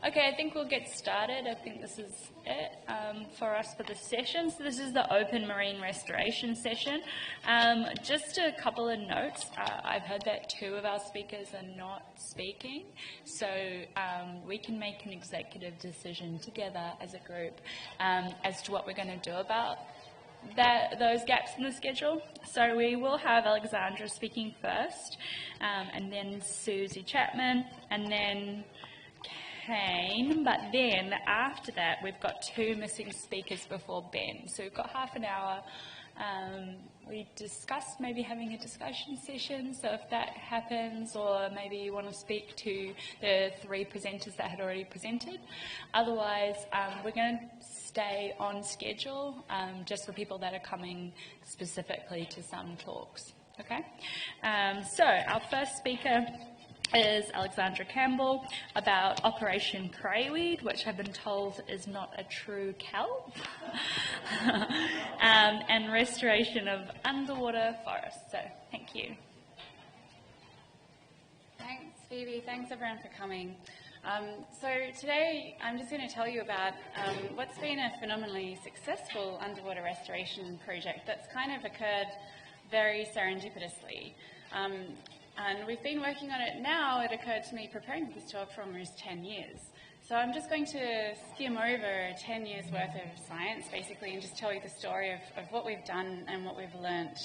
Okay, I think we'll get started. I think this is it for us for the session. So this is the open marine restoration session. Just a couple of notes. I've heard that 2 of our speakers are not speaking, so we can make an executive decision together as a group as to what we're going to do about those gaps in the schedule. So we will have Alexandra speaking first, and then Susie Chapman, and then Kane, but then after that we've got 2 missing speakers before Ben. So we've got half an hour. We discussed maybe having a discussion session, so if that happens, or maybe you want to speak to the 3 presenters that had already presented. Otherwise, we're going to stay on schedule just for people that are coming specifically to some talks. Okay? So our first speaker is Alexandra Campbell about Operation Crayweed, which I've been told is not a true kelp, and restoration of underwater forests. So, thank you. Thanks, Phoebe. Thanks, everyone, for coming. So today I'm just going to tell you about what's been a phenomenally successful underwater restoration project that's kind of occurred very serendipitously. And we've been working on it now. It occurred to me preparing for this talk for almost 10 years. So I'm just going to skim over 10 years worth of science basically and just tell you the story of what we've done and what we've learnt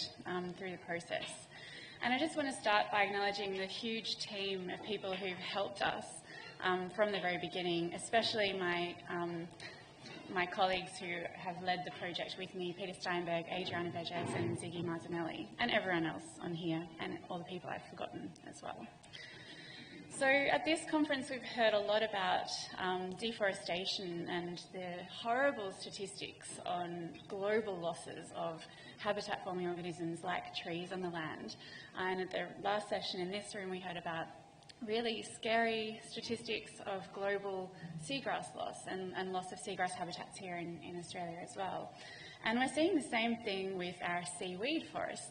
through the process. And I just want to start by acknowledging the huge team of people who've helped us from the very beginning, especially my colleagues who have led the project with me, Peter Steinberg, Adriana Verges and Ziggy Martinelli, and everyone else on here, and all the people I've forgotten as well. So at this conference we've heard a lot about deforestation and the horrible statistics on global losses of habitat-forming organisms like trees on the land. And at the last session in this room we heard about really scary statistics of global seagrass loss and loss of seagrass habitats here in Australia as well. And we're seeing the same thing with our seaweed forests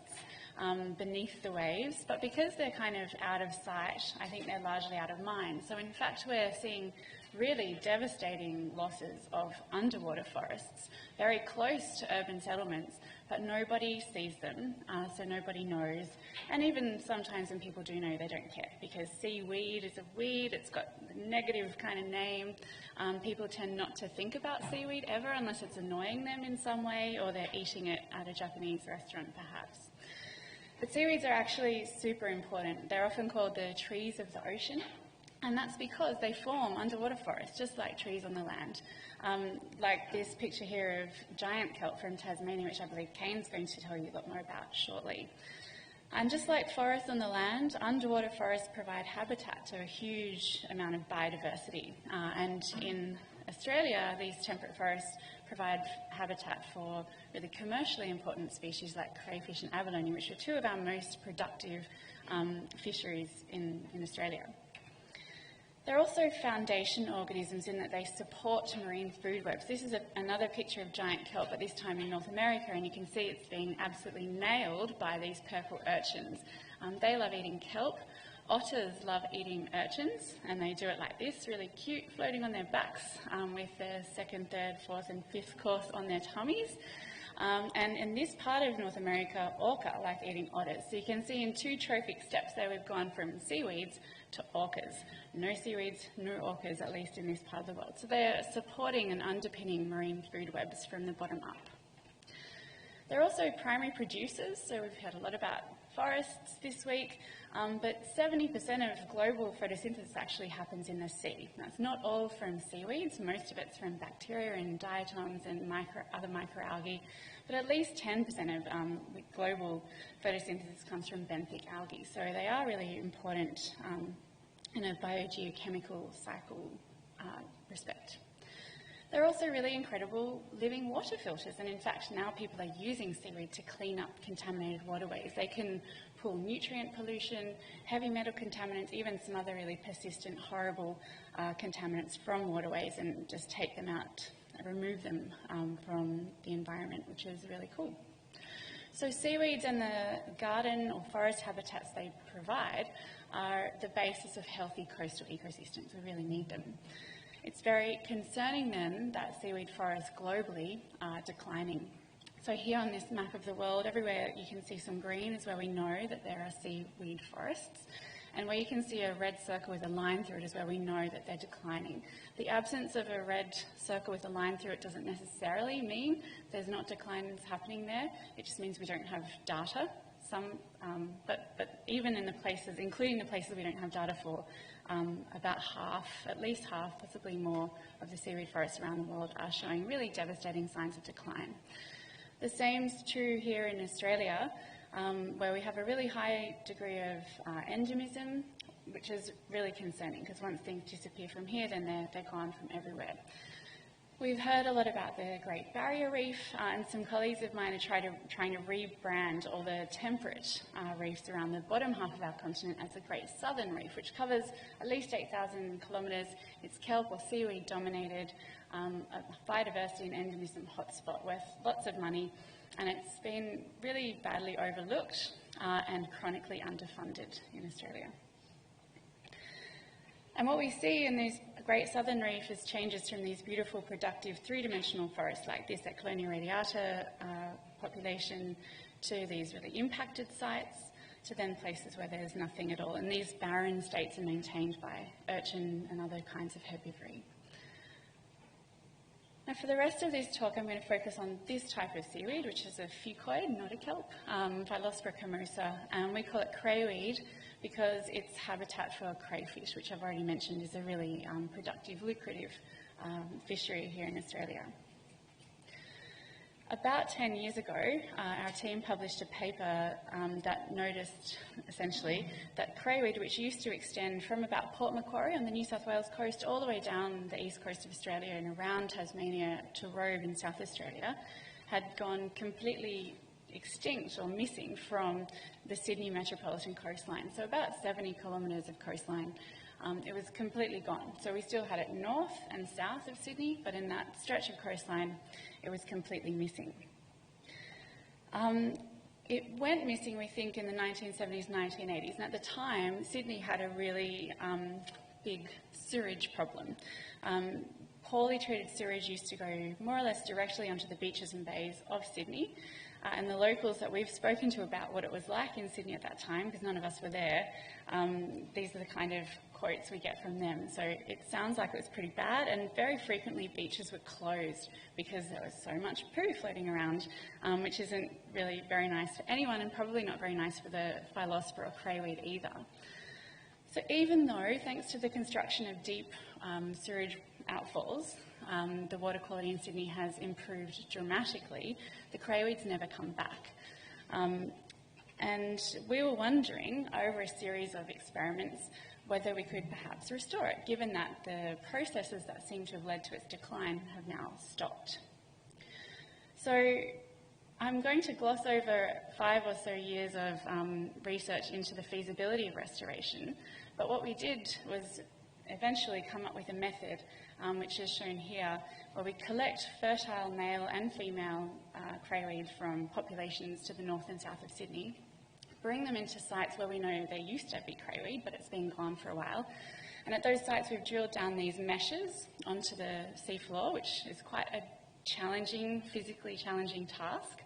beneath the waves, but because they're kind of out of sight, I think they're largely out of mind. So in fact we're seeing really devastating losses of underwater forests, very close to urban settlements, but nobody sees them, so nobody knows. And even sometimes when people do know, they don't care, because seaweed is a weed, it's got a negative kind of name. People tend not to think about seaweed ever unless it's annoying them in some way, or they're eating it at a Japanese restaurant perhaps. But seaweeds are actually super important. They're often called the trees of the ocean. And that's because they form underwater forests, just like trees on the land. Like this picture here of giant kelp from Tasmania, which I believe Kane's going to tell you a lot more about shortly. And just like forests on the land, underwater forests provide habitat to a huge amount of biodiversity. And in Australia, these temperate forests provide habitat for really commercially important species like crayfish and abalone, which are 2 of our most productive fisheries in Australia. They're also foundation organisms in that they support marine food webs. This is another picture of giant kelp, but this time in North America, and you can see it's being absolutely nailed by these purple urchins. They love eating kelp. Otters love eating urchins, and they do it like this, really cute, floating on their backs with their 2nd, 3rd, 4th and 5th course on their tummies. And in this part of North America, orca like eating otters. So you can see in 2 trophic steps there we've gone from seaweeds to orcas. No seaweeds, no orcas, at least in this part of the world. So they're supporting and underpinning marine food webs from the bottom up. They're also primary producers, so we've heard a lot about forests this week, but 70% of global photosynthesis actually happens in the sea. That's not all from seaweeds, most of it's from bacteria and diatoms and other microalgae, but at least 10% of global photosynthesis comes from benthic algae, so they are really important in a biogeochemical cycle respect. They're also really incredible living water filters, and in fact now people are using seaweed to clean up contaminated waterways. They can pull nutrient pollution, heavy metal contaminants, even some other really persistent, horrible contaminants from waterways and just take them out, remove them from the environment, which is really cool. So seaweeds and the garden or forest habitats they provide are the basis of healthy coastal ecosystems. We really need them. It's very concerning then that seaweed forests globally are declining. So here on this map of the world, everywhere you can see some green is where we know that there are seaweed forests. And where you can see a red circle with a line through it is where we know that they're declining. The absence of a red circle with a line through it doesn't necessarily mean there's not declines happening there. It just means we don't have data. But even in the places, including the places we don't have data for, about half, at least half, possibly more, of the seaweed forests around the world are showing really devastating signs of decline. The same's true here in Australia, where we have a really high degree of endemism, which is really concerning because once things disappear from here, then they're gone from everywhere. We've heard a lot about the Great Barrier Reef, and some colleagues of mine are trying to rebrand all the temperate reefs around the bottom half of our continent as the Great Southern Reef, which covers at least 8,000 kilometres. It's kelp or seaweed dominated, a biodiversity and endemism hotspot worth lots of money, and it's been really badly overlooked and chronically underfunded in Australia. And what we see in this Great Southern Reef is changes from these beautiful, productive, three-dimensional forests like this at Colonia radiata population to these really impacted sites to then places where there's nothing at all. And these barren states are maintained by urchin and other kinds of herbivory. Now for the rest of this talk, I'm going to focus on this type of seaweed, which is a fucoid, not a kelp, Phyllospora cremosa, and we call it crayweed because it's habitat for crayfish, which I've already mentioned is a really productive, lucrative fishery here in Australia. About 10 years ago, our team published a paper that noticed, essentially, that crayweed, which used to extend from about Port Macquarie on the New South Wales coast all the way down the east coast of Australia and around Tasmania to Robe in South Australia, had gone completely extinct or missing from the Sydney metropolitan coastline. So about 70 kilometres of coastline, it was completely gone. So we still had it north and south of Sydney, but in that stretch of coastline, it was completely missing. It went missing, we think, in the 1970s, 1980s, and at the time, Sydney had a really big sewage problem. Poorly treated sewage used to go more or less directly onto the beaches and bays of Sydney, and the locals that we've spoken to about what it was like in Sydney at that time, because none of us were there, these are the kind of quotes we get from them. So it sounds like it was pretty bad, and very frequently beaches were closed because there was so much poo floating around, which isn't really very nice for anyone and probably not very nice for the Phyllospora or crayweed either. So even though, thanks to the construction of deep sewage outfalls, the water quality in Sydney has improved dramatically, the crayweeds never come back. And we were wondering, over a series of experiments, whether we could perhaps restore it, given that the processes that seem to have led to its decline have now stopped. So I'm going to gloss over 5 or so years of research into the feasibility of restoration, but what we did was eventually come up with a method which is shown here, where we collect fertile male and female crayweed from populations to the north and south of Sydney, bring them into sites where we know there used to be crayweed, but it's been gone for a while. And at those sites, we've drilled down these meshes onto the seafloor, which is quite a challenging, physically challenging task.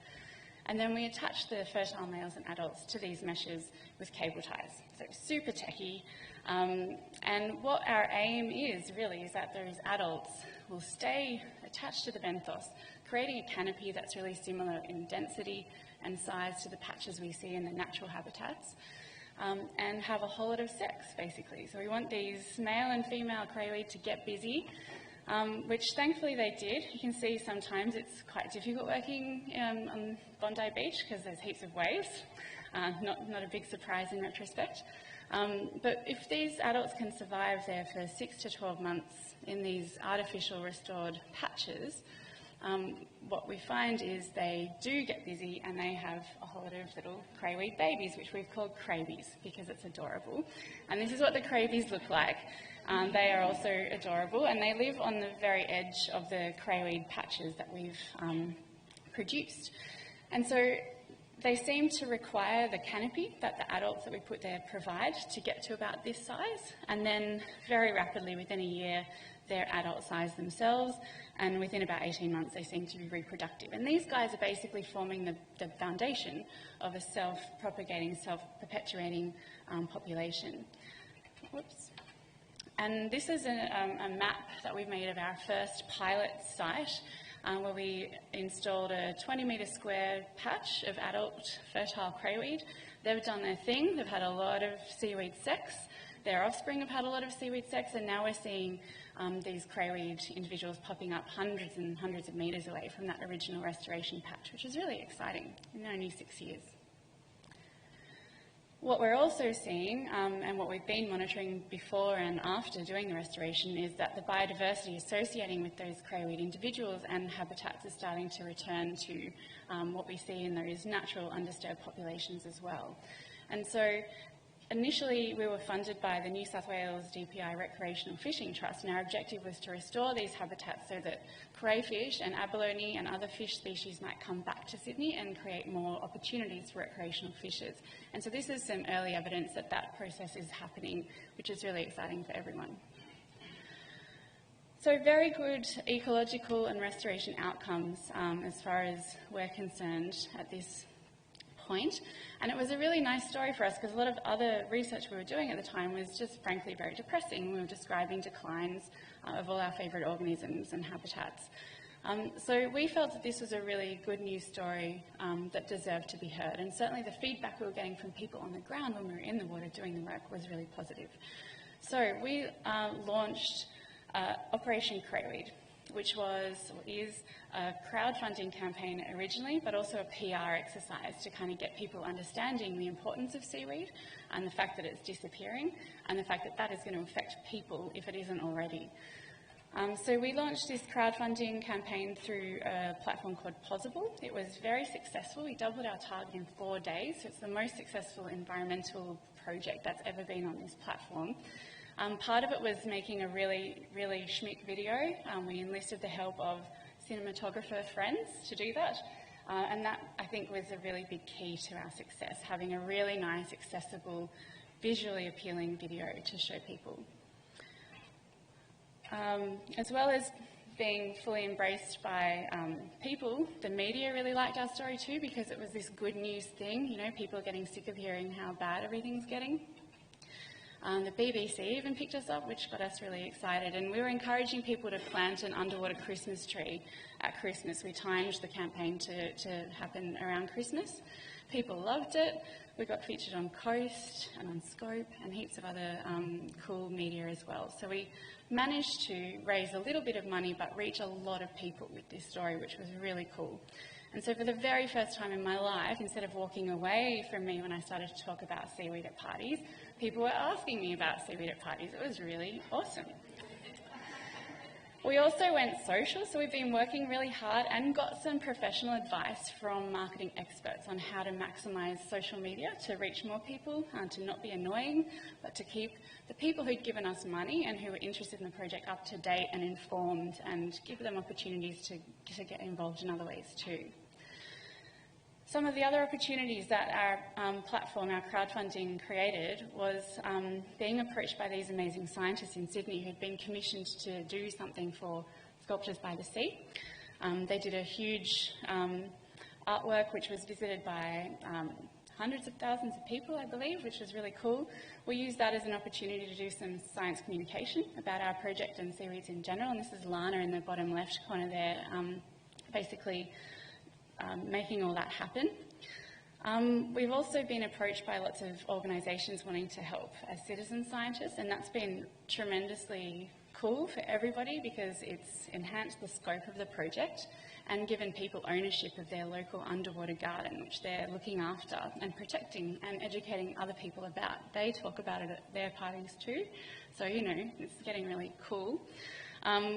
And then we attach the fertile males and adults to these meshes with cable ties. So super techie. And what our aim is really is that those adults will stay attached to the benthos, creating a canopy that's really similar in density and size to the patches we see in the natural habitats, and have a whole lot of sex, basically. So we want these male and female crayweed to get busy, which thankfully they did. You can see sometimes it's quite difficult working on Bondi Beach because there's heaps of waves. Not a big surprise in retrospect. But if these adults can survive there for 6 to 12 months in these artificial restored patches, what we find is they do get busy and they have a whole lot of little crayweed babies, which we've called craybees because it's adorable. And this is what the craybees look like. They are also adorable, and they live on the very edge of the crayweed patches that we've produced. And so they seem to require the canopy that the adults that we put there provide to get to about this size, and then very rapidly, within a year, their adult size themselves, and within about 18 months they seem to be reproductive. And these guys are basically forming the foundation of a self-propagating, self-perpetuating population. Whoops. And this is a map that we've made of our first pilot site, where we installed a 20-metre square patch of adult fertile crayweed. They've done their thing. They've had a lot of seaweed sex. Their offspring have had a lot of seaweed sex, and now we're seeing these crayweed individuals popping up hundreds and hundreds of metres away from that original restoration patch, which is really exciting in only 6 years. What we're also seeing, and what we've been monitoring before and after doing the restoration, is that the biodiversity associating with those crayweed individuals and habitats is starting to return to what we see in those natural undisturbed populations as well. And so initially we were funded by the New South Wales DPI Recreational Fishing Trust, and our objective was to restore these habitats so that crayfish and abalone and other fish species might come back to Sydney and create more opportunities for recreational fishers. And so this is some early evidence that that process is happening, which is really exciting for everyone. So very good ecological and restoration outcomes as far as we're concerned at this point. And it was a really nice story for us because a lot of other research we were doing at the time was just frankly very depressing. We were describing declines of all our favourite organisms and habitats. So we felt that this was a really good news story that deserved to be heard, and certainly the feedback we were getting from people on the ground when we were in the water doing the work was really positive. So we launched Operation Crayweed, which is a crowdfunding campaign originally, but also a PR exercise to kind of get people understanding the importance of seaweed and the fact that it's disappearing and the fact that that is going to affect people if it isn't already. So we launched this crowdfunding campaign through a platform called Possible. It was very successful. We doubled our target in 4 days. So it's the most successful environmental project that's ever been on this platform. Part of it was making a really, really schmick video. We enlisted the help of cinematographer friends to do that. And that, I think, was a really big key to our success, having a really nice, accessible, visually appealing video to show people. As well as being fully embraced by people, the media really liked our story too, because it was this good news thing. You know, people are getting sick of hearing how bad everything's getting. The BBC even picked us up, which got us really excited, and we were encouraging people to plant an underwater Christmas tree at Christmas. We timed the campaign to happen around Christmas. People loved it. We got featured on Coast and on Scope and heaps of other cool media as well. So we managed to raise a little bit of money but reach a lot of people with this story, which was really cool. And so for the very first time in my life, instead of walking away from me when I started to talk about seaweed at parties, people were asking me about seaweed at parties. It was really awesome. We also went social, so we've been working really hard and got some professional advice from marketing experts on how to maximise social media to reach more people, to not be annoying, but to keep the people who'd given us money and who were interested in the project up to date and informed, and give them opportunities to get involved in other ways too. Some of the other opportunities that our platform, our crowdfunding, created was being approached by these amazing scientists in Sydney who'd been commissioned to do something for Sculptures by the Sea. They did a huge artwork which was visited by hundreds of thousands of people, I believe, which was really cool. We used that as an opportunity to do some science communication about our project and seaweeds in general, and this is Lana in the bottom left corner there, basically making all that happen. We've also been approached by lots of organisations wanting to help as citizen scientists, and that's been tremendously cool for everybody because it's enhanced the scope of the project and given people ownership of their local underwater garden, which they're looking after and protecting and educating other people about. They talk about it at their parties too, so you know, it's getting really cool.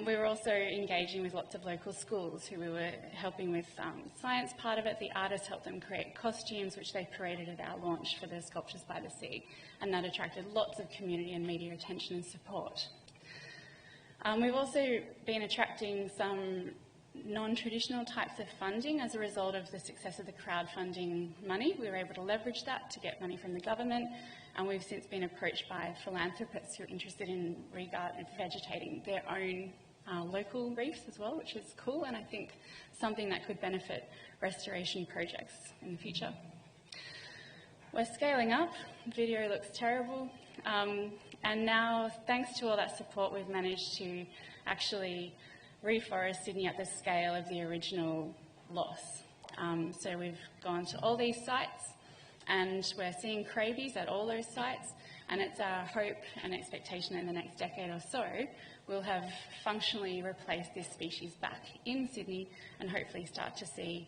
We were also engaging with lots of local schools who we were helping with science part of it. The artists helped them create costumes, which they paraded at our launch for the Sculptures by the Sea, and that attracted lots of community and media attention and support. We've also been attracting some non-traditional types of funding as a result of the success of the crowdfunding money. We were able to leverage that to get money from the government, and we've since been approached by philanthropists who are interested in vegetating their own local reefs as well, which is cool, and I think something that could benefit restoration projects in the future. We're scaling up. The video looks terrible. And now, thanks to all that support, we've managed to actually reforest Sydney at the scale of the original loss. So we've gone to all these sites, and we're seeing Crayweeds at all those sites, and it's our hope and expectation that in the next decade or so, we'll have functionally replaced this species back in Sydney and hopefully start to see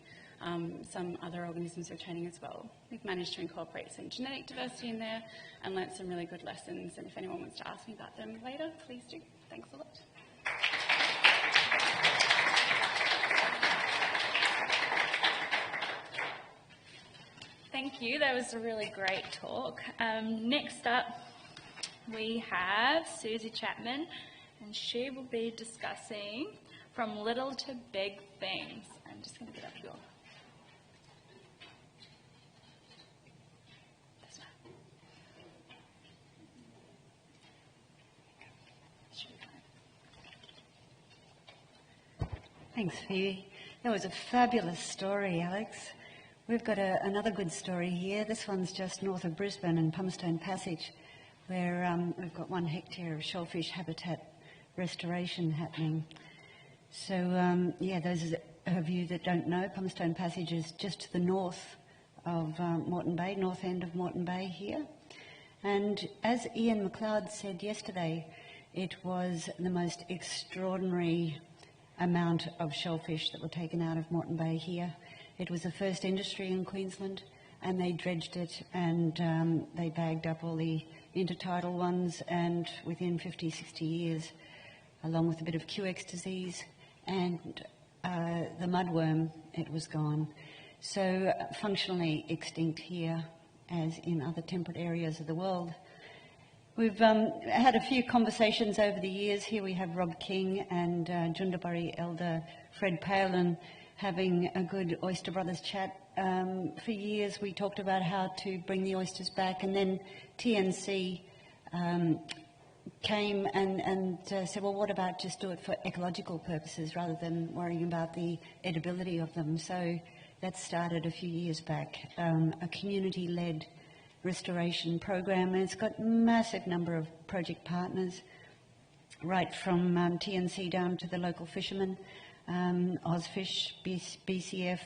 some other organisms returning as well. We've managed to incorporate some genetic diversity in there and learnt some really good lessons, and if anyone wants to ask me about them later, please do. Thanks a lot. Thank you, that was a really great talk. Next up, we have Susie Chapman, and she will be discussing from little to big things. I'm just going to get up your... Thanks, Phoebe. That was a fabulous story, Alex. We've got another good story here. This one's just north of Brisbane in Pumicestone Passage, where we've got 1 hectare of shellfish habitat restoration happening. So, yeah, those of you that don't know, Pumicestone Passage is just to the north of Moreton Bay, north end of Moreton Bay here. And as Ian McLeod said yesterday, it was the most extraordinary amount of shellfish that were taken out of Moreton Bay here. It was the first industry in Queensland, and they dredged it, and they bagged up all the intertidal ones, and within 50, 60 years, along with a bit of QX disease and the mudworm, it was gone. So functionally extinct here, as in other temperate areas of the world. We've had a few conversations over the years. Here we have Rob King and Jundabari elder Fred Palin having a good Oyster Brothers chat. For years we talked about how to bring the oysters back, and then TNC came and said, well, what about just do it for ecological purposes rather than worrying about the edibility of them? So that started a few years back, a community-led restoration program, and it's got a massive number of project partners, right from TNC down to the local fishermen, Ozfish, BCF,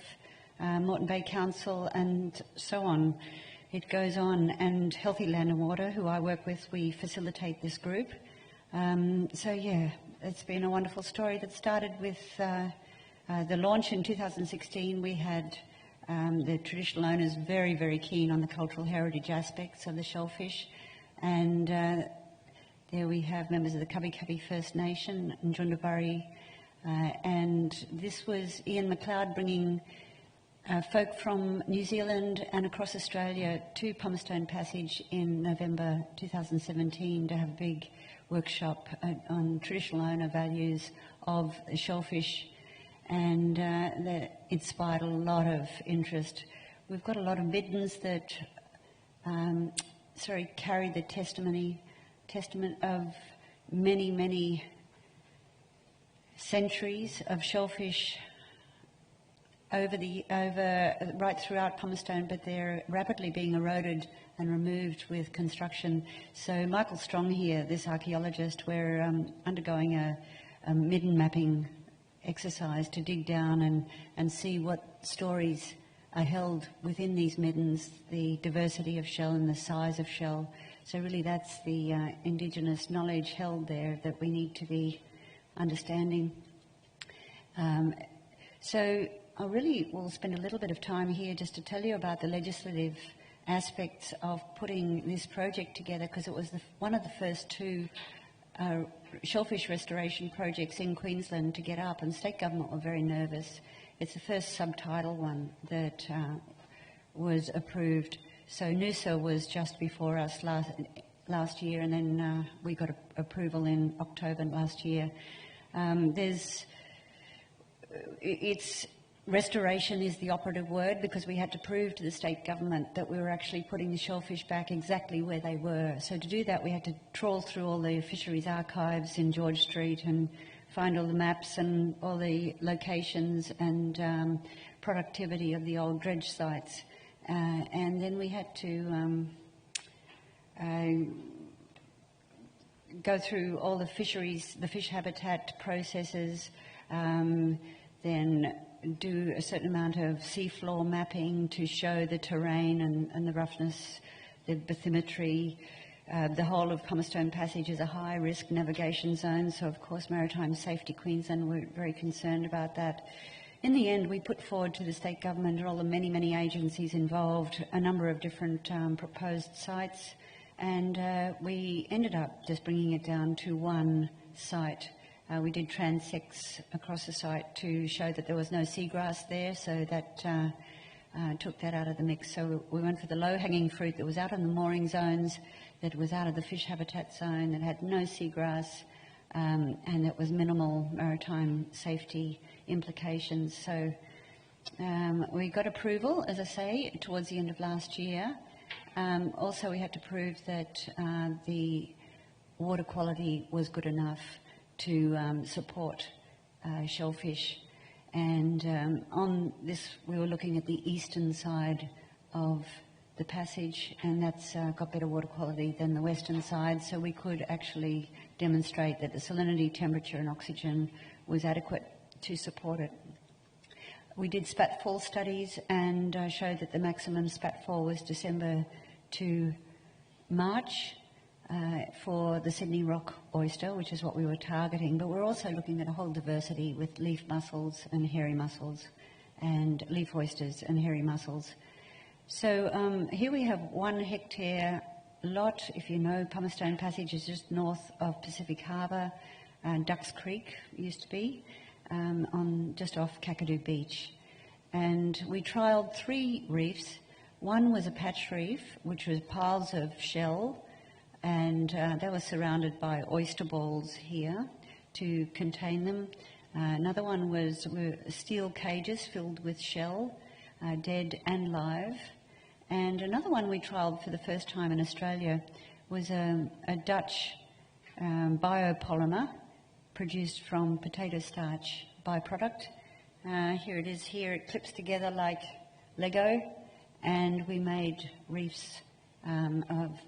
Moreton Bay Council, and so on. It goes on, and Healthy Land and Water, who I work with, we facilitate this group. So yeah, it's been a wonderful story that started with the launch in 2016. We had the traditional owners very, very keen on the cultural heritage aspects of the shellfish, and there we have members of the Cubby Cubby First Nation and Jundabari, and this was Ian McLeod bringing folk from New Zealand and across Australia to Pumicestone Passage in November 2017 to have a big workshop on traditional owner values of the shellfish, and that inspired a lot of interest. We've got a lot of middens that carry the testament of many, many centuries of shellfish right throughout Pumicestone, but they're rapidly being eroded and removed with construction. So Michael Strong here, this archaeologist, we're undergoing a midden mapping exercise to dig down and see what stories are held within these middens, the diversity of shell and the size of shell. So really that's the Indigenous knowledge held there that we need to be understanding. So I really will spend a little bit of time here just to tell you about the legislative aspects of putting this project together, because it was one of the first two shellfish restoration projects in Queensland to get up, and state government were very nervous. It's the first subtitle one that was approved. So Noosa was just before us last year, and then we got approval in October last year. It's restoration is the operative word, because we had to prove to the state government that we were actually putting the shellfish back exactly where they were. So to do that, we had to trawl through all the fisheries archives in George Street and find all the maps and all the locations and productivity of the old dredge sites. And then we had to go through all the fisheries, the fish habitat processes, then do a certain amount of seafloor mapping to show the terrain and the roughness, the bathymetry. The whole of Pumicestone Passage is a high-risk navigation zone, so of course Maritime Safety Queensland were very concerned about that. In the end, we put forward to the state government and all the many, many agencies involved a number of different proposed sites, and we ended up just bringing it down to one site. We did transects across the site to show that there was no seagrass there, so that took that out of the mix. So we went for the low-hanging fruit that was out in the mooring zones, that was out of the fish habitat zone, that had no seagrass, and that was minimal maritime safety implications. So we got approval, as I say, towards the end of last year. Also, we had to prove that the water quality was good enough to support shellfish. And on this, we were looking at the eastern side of the passage, and that's got better water quality than the western side, so we could actually demonstrate that the salinity, temperature and oxygen was adequate to support it. We did spat fall studies and showed that the maximum spat fall was December to March for the Sydney rock oyster, which is what we were targeting, but we're also looking at a whole diversity with leaf mussels and hairy mussels, and leaf oysters and hairy mussels. So here we have 1 hectare lot. If you know, Pumicestone Passage is just north of Pacific Harbour, Ducks Creek used to be, just off Kakadu Beach. And we trialled 3 reefs. One was a patch reef, which was piles of shell, and they were surrounded by oyster balls here to contain them. Another one was steel cages filled with shell, dead and live. And another one we trialled for the first time in Australia was a Dutch biopolymer produced from potato starch byproduct. Here it is here. It clips together like Lego, and we made reefs of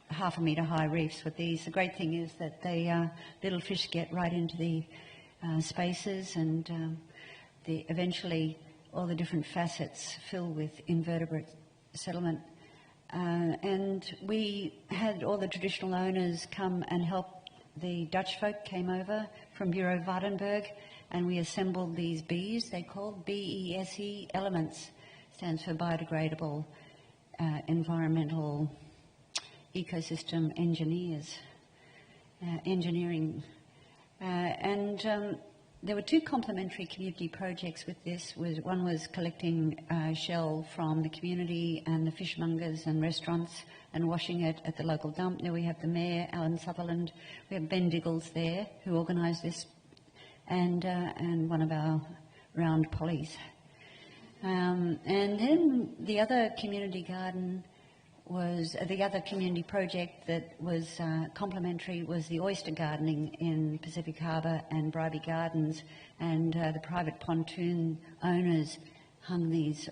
1/2 metre high reefs with these. The great thing is that the little fish get right into the spaces, and eventually all the different facets fill with invertebrate settlement. And we had all the traditional owners come and help. The Dutch folk came over from Bureau Waardenburg, and we assembled these bees. They called BESE elements, stands for biodegradable environmental ecosystem engineering. There were 2 complementary community projects with this. One was collecting shell from the community and the fishmongers and restaurants and washing it at the local dump. There we have the Mayor, Alan Sutherland. We have Ben Diggles there, who organised this, and one of our round pollies. And then the other community garden was, the other community project that was complementary was the oyster gardening in Pacific Harbour and Prible Gardens, and the private pontoon owners hung these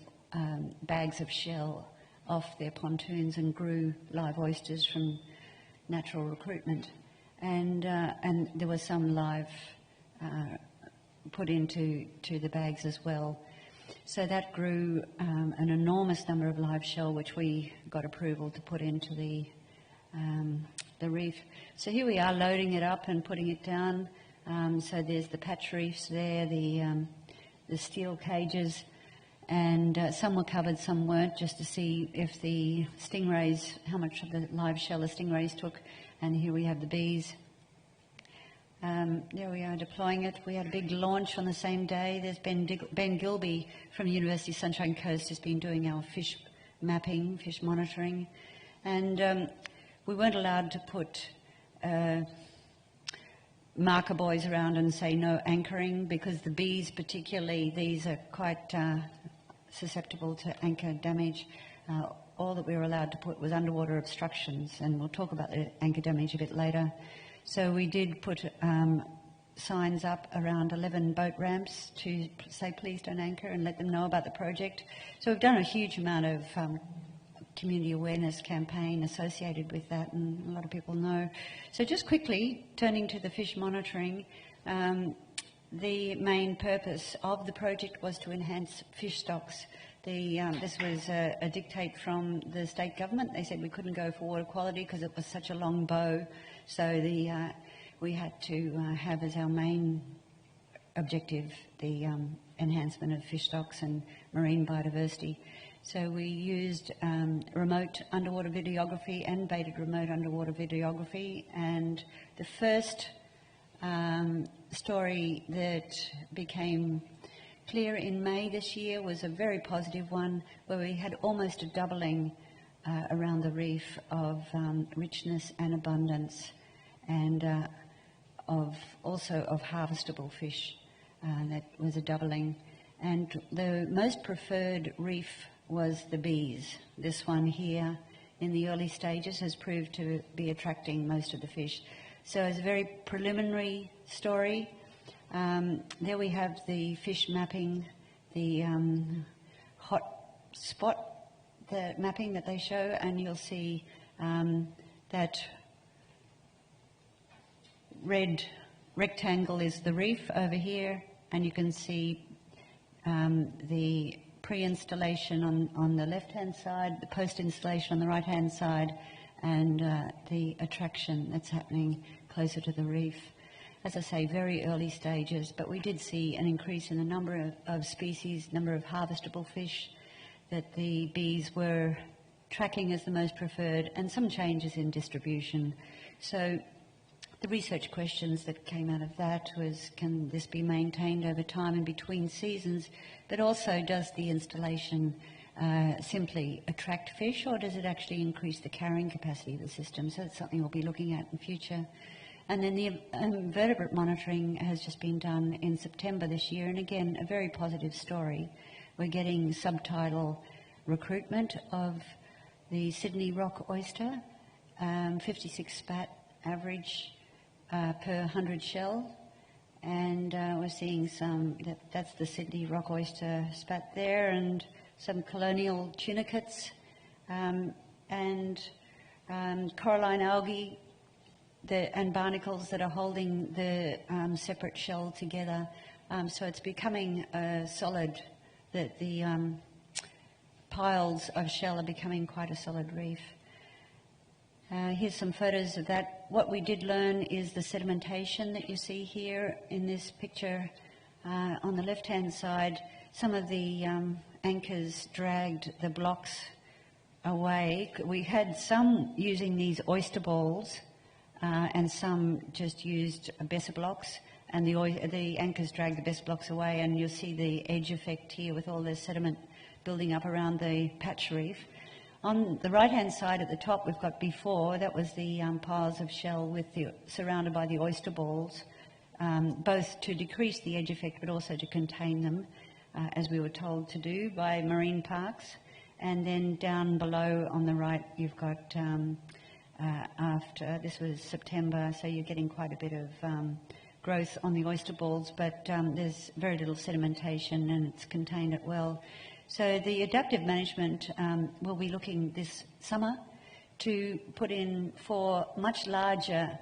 bags of shell off their pontoons and grew live oysters from natural recruitment, and there was some live put into the bags as well. So that grew an enormous number of live shell, which we got approval to put into the reef. So here we are loading it up and putting it down. So there's the patch reefs there, the steel cages, and some were covered, some weren't, just to see if the stingrays, how much of the live shell the stingrays took. And here we have the bees. There we are deploying it. We had a big launch on the same day. There's Ben Gilby from the University of Sunshine Coast has been doing our fish mapping, fish monitoring. And we weren't allowed to put marker buoys around and say no anchoring, because the bees particularly, these are quite susceptible to anchor damage. All that we were allowed to put was underwater obstructions, and we'll talk about the anchor damage a bit later. So we did put signs up around 11 boat ramps to say please don't anchor and let them know about the project. So we've done a huge amount of community awareness campaign associated with that, and a lot of people know. So just quickly, turning to the fish monitoring, the main purpose of the project was to enhance fish stocks. This was a dictate from the state government. They said we couldn't go for water quality because it was such a long bow, so we had to have as our main objective the enhancement of fish stocks and marine biodiversity. So we used remote underwater videography and baited remote underwater videography, and the first story that became clear in May this year was a very positive one, where we had almost a doubling around the reef of richness and abundance, and also of harvestable fish. That was a doubling. And the most preferred reef was the bees. This one here in the early stages has proved to be attracting most of the fish. So it's a very preliminary story. There we have the fish mapping, the hot spot, the mapping that they show, and you'll see that red rectangle is the reef over here, and you can see the pre-installation on the left-hand side, the post-installation on the right-hand side, and the attraction that's happening closer to the reef. As I say, very early stages, but we did see an increase in the number of species, number of harvestable fish that the bees were tracking as the most preferred, and some changes in distribution. So the research questions that came out of that was, can this be maintained over time and between seasons, but also does the installation simply attract fish, or does it actually increase the carrying capacity of the system? So that's something we'll be looking at in future. And then the invertebrate monitoring has just been done in September this year, and again, a very positive story. We're getting subtidal recruitment of the Sydney rock oyster, 56 spat average per 100 shell, and we're seeing some, that's the Sydney rock oyster spat there, and some colonial tunicates, and coralline algae and barnacles that are holding the separate shell together. So it's becoming solid, that the piles of shell are becoming quite a solid reef. Here's some photos of that. What we did learn is the sedimentation that you see here in this picture. On the left-hand side, some of the anchors dragged the blocks away. We had some using these oyster balls, and some just used besser blocks, and the anchors dragged the besser blocks away, and you'll see the edge effect here with all the sediment building up around the patch reef. On the right-hand side at the top, we've got before, that was the piles of shell with surrounded by the oyster balls, both to decrease the edge effect but also to contain them, as we were told to do by marine parks. And then down below on the right, you've got after, this was September, so you're getting quite a bit of growth on the oyster balls, but there's very little sedimentation and it's contained it well. So the adaptive management will be looking this summer to put in 4 much larger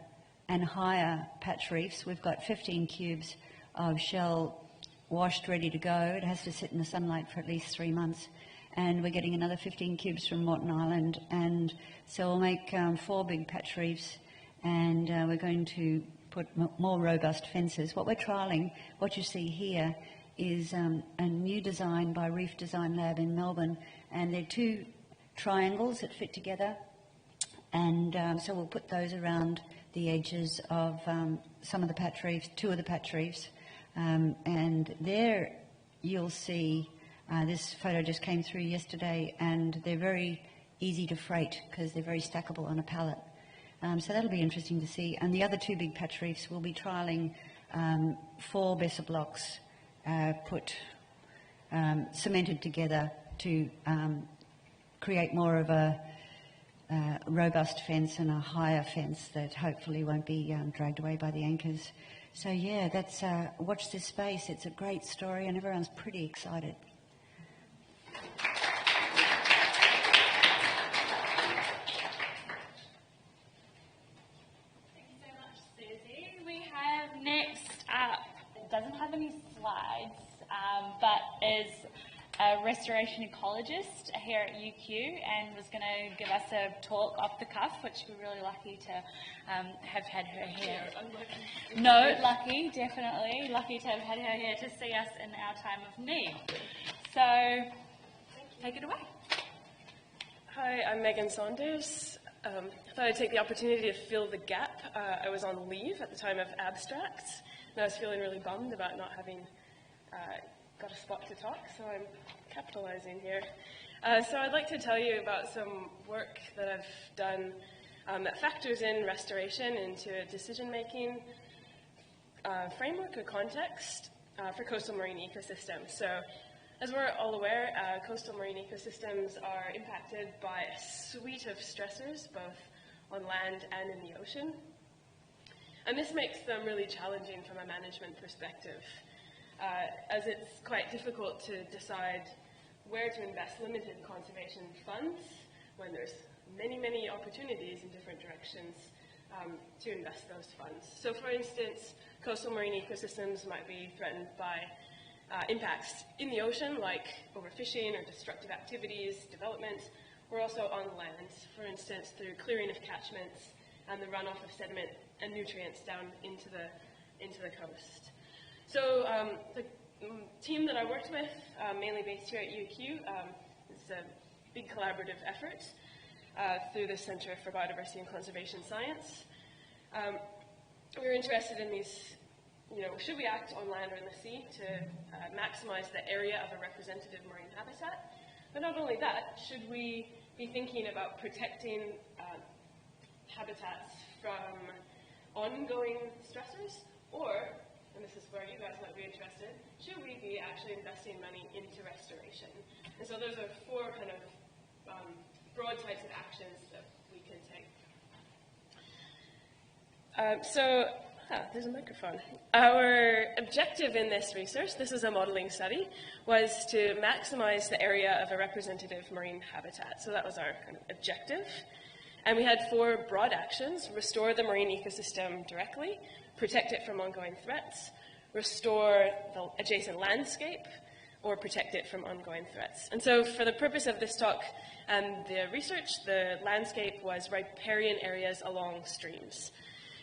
and higher patch reefs. We've got 15 cubes of shell washed, ready to go. It has to sit in the sunlight for at least 3 months. And we're getting another 15 cubes from Moreton Island. And so we'll make 4 big patch reefs, and we're going to put more robust fences. What we're trialling, what you see here, is a new design by Reef Design Lab in Melbourne, and they're 2 triangles that fit together, and so we'll put those around the edges of some of the patch reefs, 2 of the patch reefs, and there you'll see, this photo just came through yesterday, and they're very easy to freight because they're very stackable on a pallet. So that'll be interesting to see. And the other two big patch reefs will be trialling 4 beser blocks cemented together to create more of a robust fence and a higher fence that hopefully won't be dragged away by the anchors. So yeah, that's watch this space. It's a great story and everyone's pretty excited. Thank you so much, Susie. We have next up, it doesn't have any slides, but is a restoration ecologist here at UQ and was going to give us a talk off the cuff, which we're really lucky to have had her here. No, lucky, definitely. Lucky to have had her here to see us in our time of need. So, take it away. Hi, I'm Megan Saunders. I thought I'd take the opportunity to fill the gap. I was on leave at the time of abstracts, and I was feeling really bummed about not having got a spot to talk, so I'm capitalizing here. So I'd like to tell you about some work that I've done that factors in restoration into a decision-making framework or context for coastal marine ecosystems. So as we're all aware, coastal marine ecosystems are impacted by a suite of stressors, both on land and in the ocean. And this makes them really challenging from a management perspective, as it's quite difficult to decide where to invest limited conservation funds when there's many, many opportunities in different directions to invest those funds. So for instance, coastal marine ecosystems might be threatened by impacts in the ocean, like overfishing or destructive activities, development, or also on land, for instance, through clearing of catchments and the runoff of sediment and nutrients down into the coast. So the team that I worked with, mainly based here at UQ, is a big collaborative effort through the Center for Biodiversity and Conservation Science. We were interested in these, should we act on land or in the sea to maximize the area of a representative marine habitat? But not only that, should we be thinking about protecting habitats from ongoing stressors, or, and this is where you guys might be interested, should we be actually investing money into restoration? And so those are 4 kind of broad types of actions that we can take. There's a microphone. Our objective in this research, this is a modeling study, was to maximize the area of a representative marine habitat. So that was our kind of objective. And we had 4 broad actions: restore the marine ecosystem directly, protect it from ongoing threats, restore the adjacent landscape, or protect it from ongoing threats. And so for the purpose of this talk and the research, the landscape was riparian areas along streams.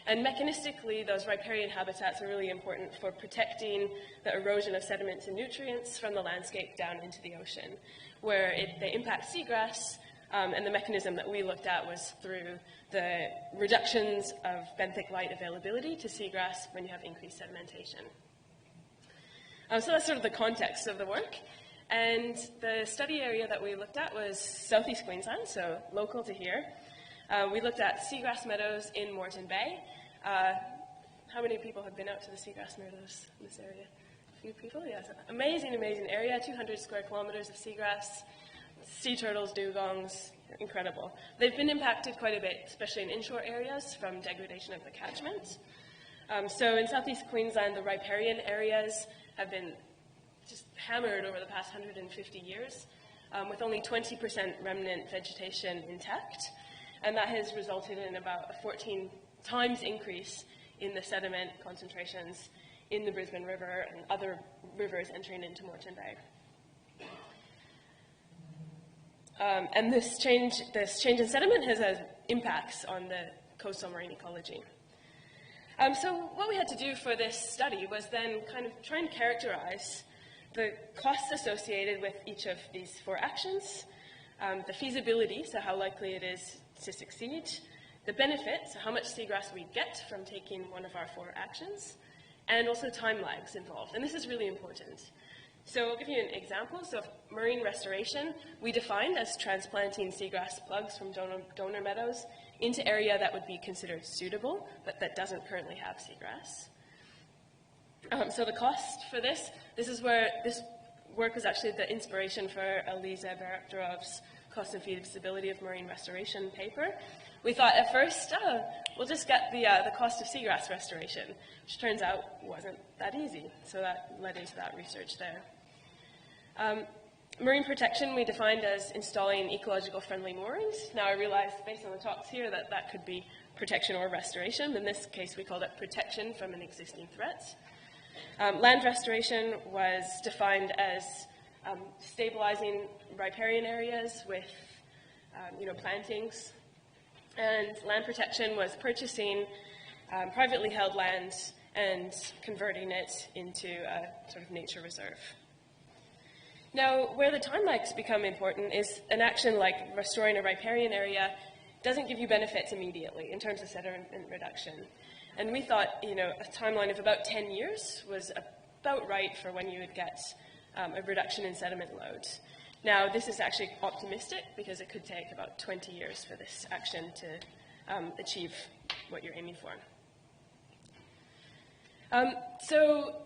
And mechanistically, those riparian habitats are really important for protecting the erosion of sediments and nutrients from the landscape down into the ocean, where they impact seagrass. And the mechanism that we looked at was through the reductions of benthic light availability to seagrass when you have increased sedimentation. So that's sort of the context of the work. And the study area that we looked at was southeast Queensland, so local to here. We looked at seagrass meadows in Moreton Bay. How many people have been out to the seagrass meadows in this area? A few people? Yes. Amazing, amazing area, 200 square kilometers of seagrass. Sea turtles, dugongs, incredible. They've been impacted quite a bit, especially in inshore areas, from degradation of the catchment. So in southeast Queensland, the riparian areas have been just hammered over the past 150 years, with only 20% remnant vegetation intact. And that has resulted in about a 14 times increase in the sediment concentrations in the Brisbane River and other rivers entering into Moreton Bay. And this change in sediment has had impacts on the coastal marine ecology. So what we had to do for this study was then kind of try and characterize the costs associated with each of these 4 actions, the feasibility, so how likely it is to succeed, the benefits, so how much seagrass we get from taking one of our 4 actions, and also time lags involved. And this is really important. So I'll give you an example. So marine restoration, we defined as transplanting seagrass plugs from donor meadows into area that would be considered suitable, but that doesn't currently have seagrass. So the cost for this is where this work was actually the inspiration for Eliza Bayraktarov's Cost and Feasibility of Marine Restoration paper. We thought at first, we'll just get the cost of seagrass restoration, which turns out wasn't that easy. So that led into that research there. Marine protection we defined as installing ecological friendly moorings. Now I realize based on the talks here that that could be protection or restoration. In this case we called it protection from an existing threat. Land restoration was defined as stabilizing riparian areas with plantings. And land protection was purchasing privately held land and converting it into a sort of nature reserve. Now, where the time lags become important is an action like restoring a riparian area doesn't give you benefits immediately in terms of sediment reduction. And we thought, a timeline of about 10 years was about right for when you would get a reduction in sediment load. Now, this is actually optimistic because it could take about 20 years for this action to achieve what you're aiming for. So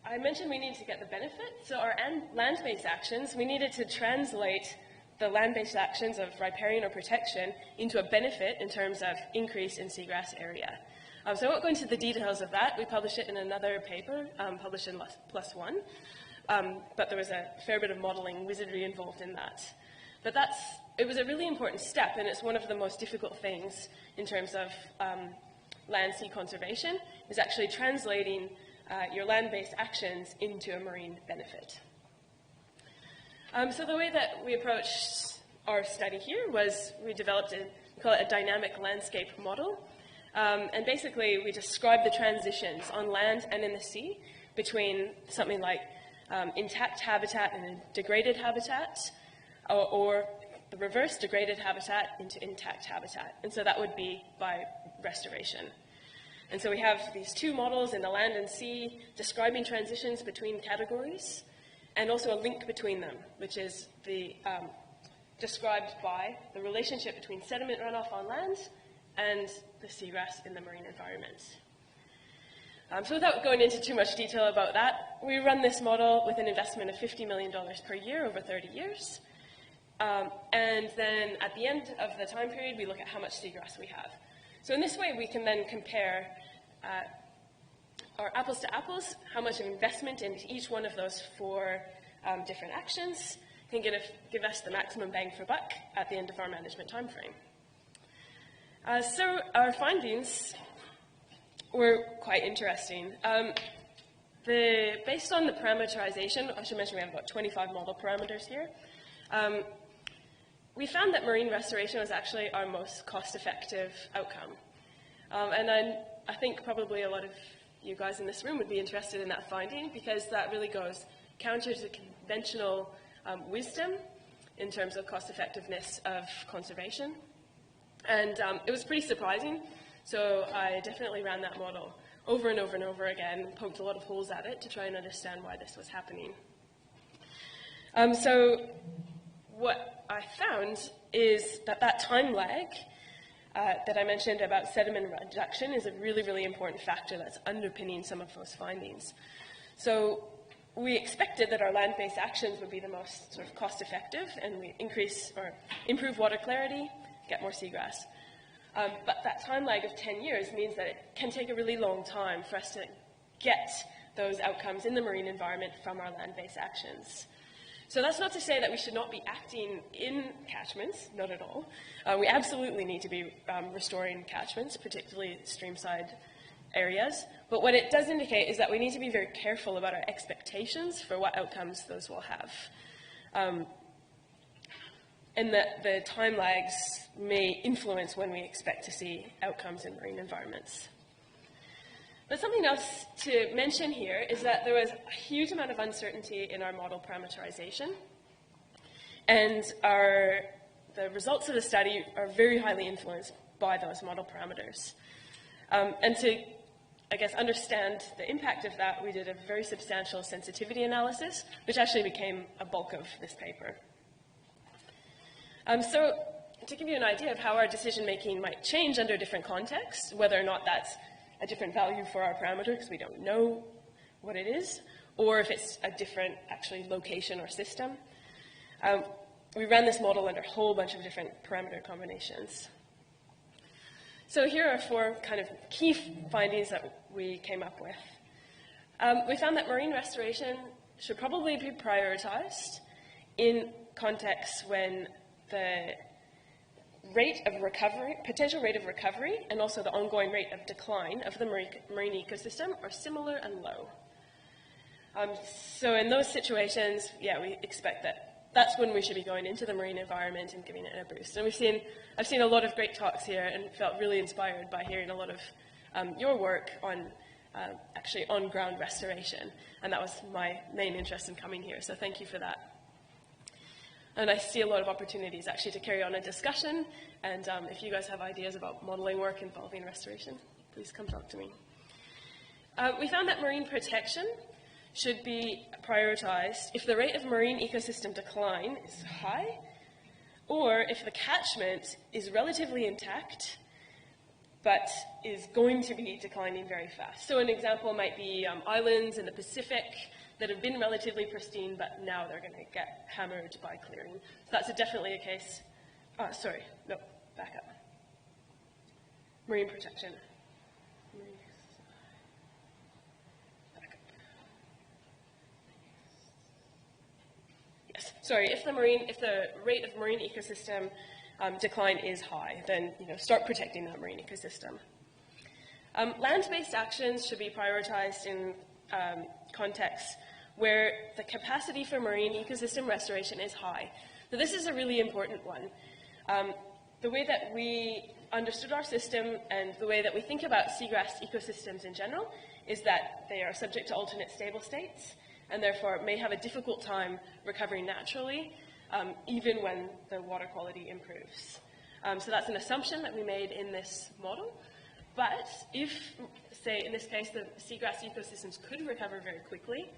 I mentioned we needed to get the benefit. So our land-based actions, we needed to translate the land-based actions of riparian or protection into a benefit in terms of increase in seagrass area. So I won't go into the details of that. We published it in another paper, published in PLOS ONE. But there was a fair bit of modeling wizardry involved in that. But it was a really important step, and it's one of the most difficult things in terms of land-sea conservation, is actually translating your land-based actions into a marine benefit. So the way that we approached our study here was we developed we call it a dynamic landscape model. And basically, we describe the transitions on land and in the sea between something like intact habitat and a degraded habitat, or the reverse, degraded habitat into intact habitat. And so that would be by restoration. And so we have these two models in the land and sea describing transitions between categories, and also a link between them, which is described by the relationship between sediment runoff on land and the seagrass in the marine environment. So without going into too much detail about that, we run this model with an investment of $50 million per year over 30 years. And then at the end of the time period, we look at how much seagrass we have. So in this way, we can then compare our apples to apples, how much investment in each one of those four different actions can give us the maximum bang for buck at the end of our management time frame. So our findings were quite interesting. Based on the parameterization, I should mention we have about 25 model parameters here, we found that marine restoration was actually our most cost-effective outcome. And I think probably a lot of you guys in this room would be interested in that finding, because that really goes counter to conventional wisdom in terms of cost-effectiveness of conservation. And it was pretty surprising, so I definitely ran that model over and over and over again, and poked a lot of holes at it to try and understand why this was happening. So what I found is that time lag that I mentioned about sediment reduction is a really, really important factor that's underpinning some of those findings. So we expected that our land-based actions would be the most sort of cost-effective, and we increase or improve water clarity, get more seagrass. But that time lag of 10 years means that it can take a really long time for us to get those outcomes in the marine environment from our land-based actions. So that's not to say that we should not be acting in catchments, not at all. We absolutely need to be restoring catchments, particularly streamside areas. But what it does indicate is that we need to be very careful about our expectations for what outcomes those will have. And that the time lags may influence when we expect to see outcomes in marine environments. But something else to mention here is that there was a huge amount of uncertainty in our model parameterization, and the results of the study are very highly influenced by those model parameters. And to, I guess, understand the impact of that, we did a very substantial sensitivity analysis, which actually became a bulk of this paper. So to give you an idea of how our decision-making might change under different contexts, whether or not that's a different value for our parameter because we don't know what it is, or if it's a different, actually, location or system. We ran this model under a whole bunch of different parameter combinations. So here are 4 kind of key findings that we came up with. We found that marine restoration should probably be prioritized in contexts when the rate of recovery, potential rate of recovery, and also the ongoing rate of decline of the marine ecosystem are similar and low. So in those situations, yeah, we expect that that's when we should be going into the marine environment and giving it a boost. And I've seen a lot of great talks here and felt really inspired by hearing a lot of your work on actually on-ground restoration. And that was my main interest in coming here, so thank you for that. And I see a lot of opportunities actually to carry on a discussion, and if you guys have ideas about modeling work involving restoration, please come talk to me. We found that marine protection should be prioritized if the rate of marine ecosystem decline is high, or if the catchment is relatively intact, but is going to be declining very fast. So an example might be islands in the Pacific that have been relatively pristine, but now they're going to get hammered by clearing. So that's definitely a case. Sorry, no, back up. Marine protection. Back up. Yes, sorry, if the rate of marine ecosystem decline is high, then start protecting that marine ecosystem. Land-based actions should be prioritized in contexts where the capacity for marine ecosystem restoration is high. So this is a really important one. The way that we understood our system and the way that we think about seagrass ecosystems in general is that they are subject to alternate stable states and therefore may have a difficult time recovering naturally, even when the water quality improves. So that's an assumption that we made in this model. But if, say, in this case, the seagrass ecosystems could recover very quickly,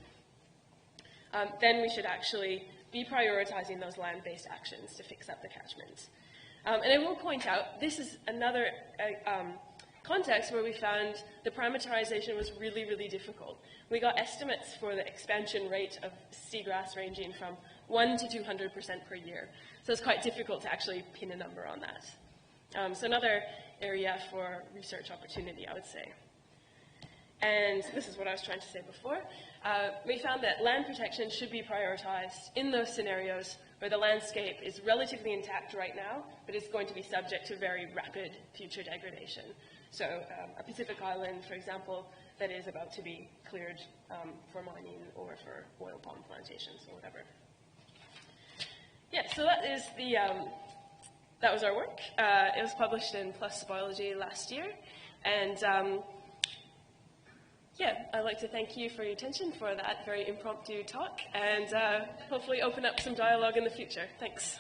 then we should actually be prioritizing those land-based actions to fix up the catchment. And I will point out, this is another context where we found the parameterization was really, really difficult. We got estimates for the expansion rate of seagrass ranging from 1 to 200% per year. So it's quite difficult to actually pin a number on that. So another area for research opportunity, I would say. And this is what I was trying to say before. We found that land protection should be prioritized in those scenarios where the landscape is relatively intact right now, but is going to be subject to very rapid future degradation. So a Pacific island, for example, that is about to be cleared for mining or for oil palm plantations or whatever. Yeah, so that is that was our work. It was published in PLOS Biology last year, and yeah, I'd like to thank you for your attention for that very impromptu talk, and hopefully open up some dialogue in the future. Thanks.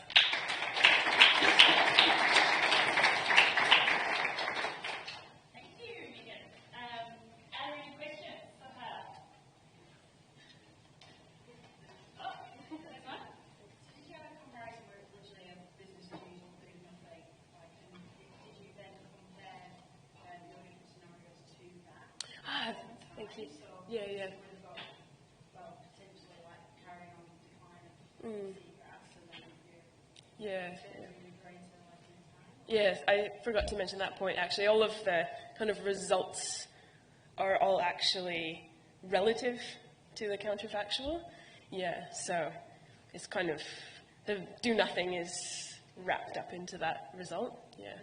Thank you, Megan. Are there any questions for her? Oh, there's one. Did you have a comparison where it's literally a business as usual food mistake? And did you then compare your different scenarios to that? Thank you. Yeah. Well, potentially like carrying on the decline of seagrass and then Yeah. greater like in time. Yes, I forgot to mention that point actually. All of the kind of results are all actually relative to the counterfactual. Yeah, so it's kind of, the do nothing is wrapped up into that result. Yeah.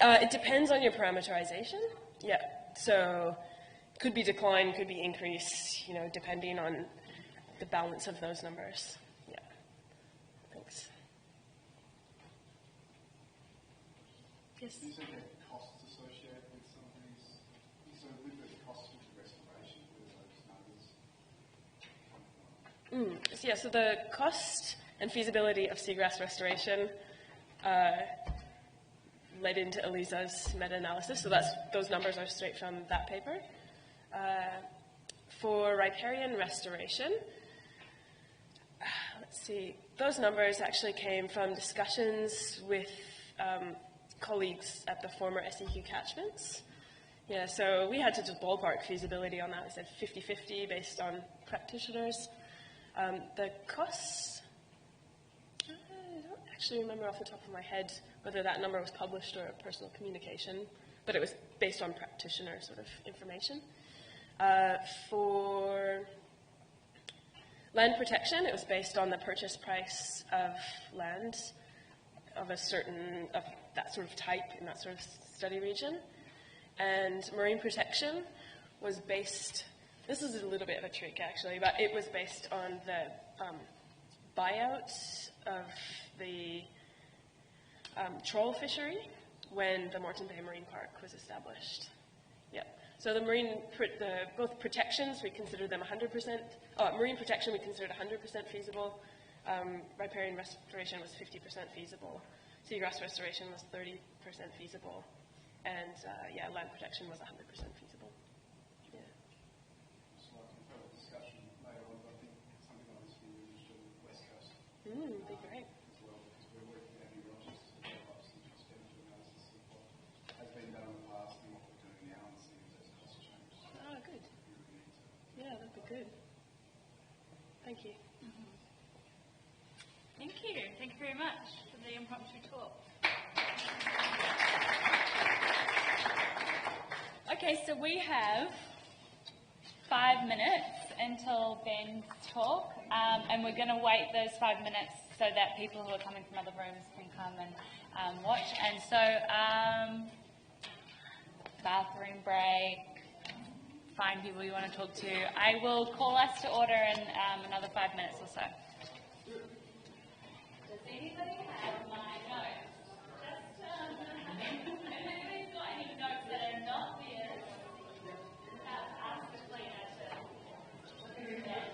It depends on your parameterization. Yeah, so could be decline, could be increase, depending on the balance of those numbers. Yeah, thanks. Yes? Is there costs associated with some of these? So with the costs of restoration, where those numbers come from? Yeah, so the cost and feasibility of seagrass restoration led into Elisa's meta-analysis, so those numbers are straight from that paper. For riparian restoration, let's see, those numbers actually came from discussions with colleagues at the former SEQ catchments. Yeah, so we had to just ballpark feasibility on that. We said 50-50 based on practitioners. The costs, I don't actually remember off the top of my head whether that number was published or a personal communication, but it was based on practitioner sort of information. For land protection, it was based on the purchase price of land of that sort of type in that sort of study region. And marine protection was based, this is a little bit of a trick actually, but it was based on the buyout of the trawl fishery when the Moreton Bay Marine Park was established. Yep. So the both protections, we considered them 100%, marine protection we considered 100% feasible, riparian restoration was 50% feasible, seagrass restoration was 30% feasible, and land protection was 100% feasible. Yeah. So I can have a discussion later on, but I think something like this will be interested in the West Coast Would be great. as well, because we're working out in Rochester to develop some expenditure analysis of what has been done in the past and what we're doing now and seeing if there's cost change. Oh, good. We really need to. Yeah, that'd be good. Thank you. Thank you. Thank you very much for the impromptu talk. Okay, so we have 5 minutes until Ben's talk, and we're going to wait those 5 minutes so that people who are coming from other rooms can come and watch. And so, bathroom break, find people you want to talk to. I will call us to order in another 5 minutes or so. Does anybody have my notes? Just, if anybody's got any notes that are not there, ask the cleaner to do that.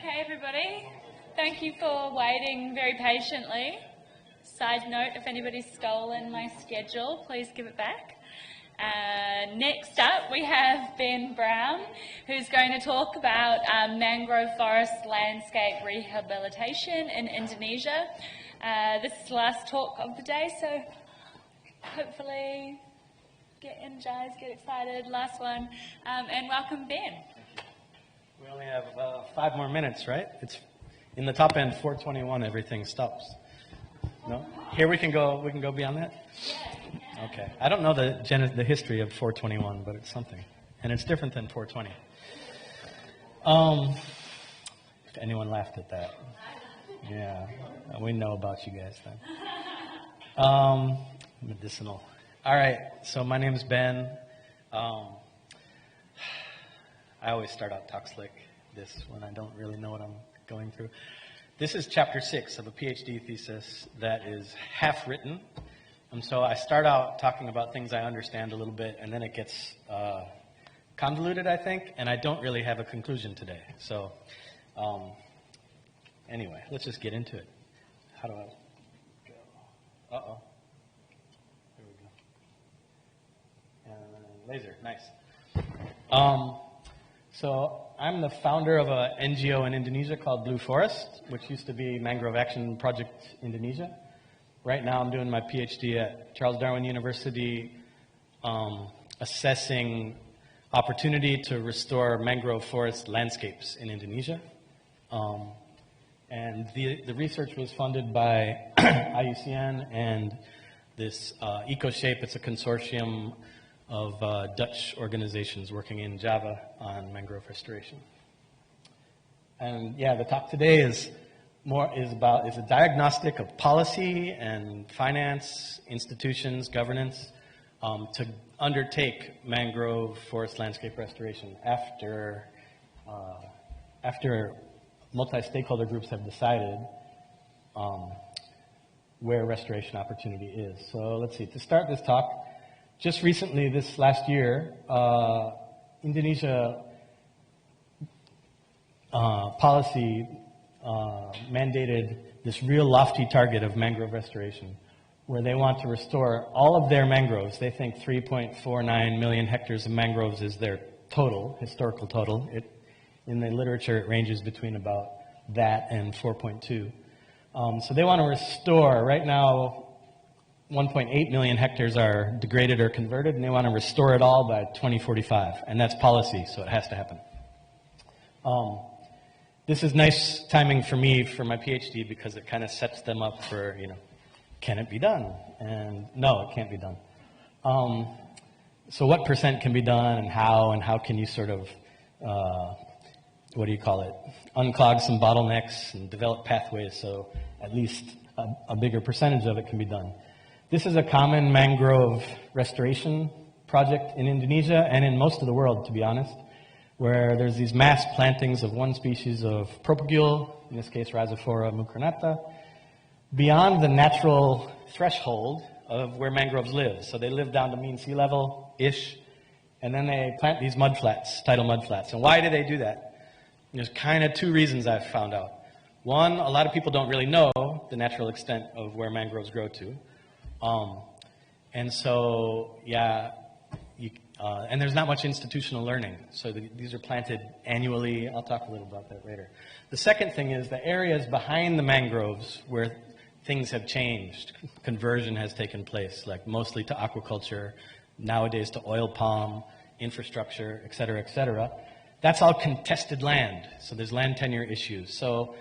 Okay, everybody. Thank you for waiting very patiently. Side note, if anybody's stolen my schedule, please give it back. Next up, we have Ben Brown, who's going to talk about mangrove forest landscape rehabilitation in Indonesia. This is the last talk of the day, so hopefully get energized, get excited. Last one, and welcome, Ben. We only have 5 more minutes, right? It's in the top end, 4:21. Everything stops. No, here we can go beyond that. Okay, I don't know the history of 4:21, but it's something, and it's different than 4:20. If anyone laughed at that, yeah, we know about you guys then. Medicinal. All right, so my name's Ben. I always start out talks like this when I don't really know what I'm going through. This is chapter 6 of a PhD thesis that is half written. And so I start out talking about things I understand a little bit, and then it gets convoluted, I think, and I don't really have a conclusion today. So anyway, let's just get into it. How do I go? Uh-oh. There we go. Laser, nice. So I'm the founder of an NGO in Indonesia called Blue Forest, which used to be Mangrove Action Project Indonesia. Right now I'm doing my PhD at Charles Darwin University, assessing opportunity to restore mangrove forest landscapes in Indonesia. And the research was funded by IUCN and this EcoShape. It's a consortium of Dutch organizations working in Java on mangrove restoration. And yeah, the talk today is a diagnostic of policy and finance, institutions, governance to undertake mangrove forest landscape restoration after multi-stakeholder groups have decided where restoration opportunity is. So let's see, to start this talk, just recently, this last year, Indonesia policy mandated this real lofty target of mangrove restoration, where they want to restore all of their mangroves. They think 3.49 million hectares of mangroves is their total, historical total. In the literature, it ranges between about that and 4.2. So they want to restore, right now, 1.8 million hectares are degraded or converted, and they want to restore it all by 2045. And that's policy, so it has to happen. This is nice timing for me for my PhD because it kind of sets them up for, can it be done? And no, it can't be done. So what percent can be done and how can you sort of, unclog some bottlenecks and develop pathways so at least a bigger percentage of it can be done. This is a common mangrove restoration project in Indonesia and in most of the world, to be honest, where there's these mass plantings of one species of propagule, in this case Rhizophora mucronata, beyond the natural threshold of where mangroves live. So they live down to mean sea level-ish, and then they plant these mudflats, tidal mudflats. And why do they do that? There's kind of 2 reasons I've found out. One, a lot of people don't really know the natural extent of where mangroves grow to. And so, yeah, and there's not much institutional learning. So these are planted annually. I'll talk a little about that later. The second thing is the areas behind the mangroves where things have changed. Conversion has taken place, like mostly to aquaculture, nowadays to oil palm, infrastructure, et cetera, et cetera. That's all contested land. So there's land tenure issues. So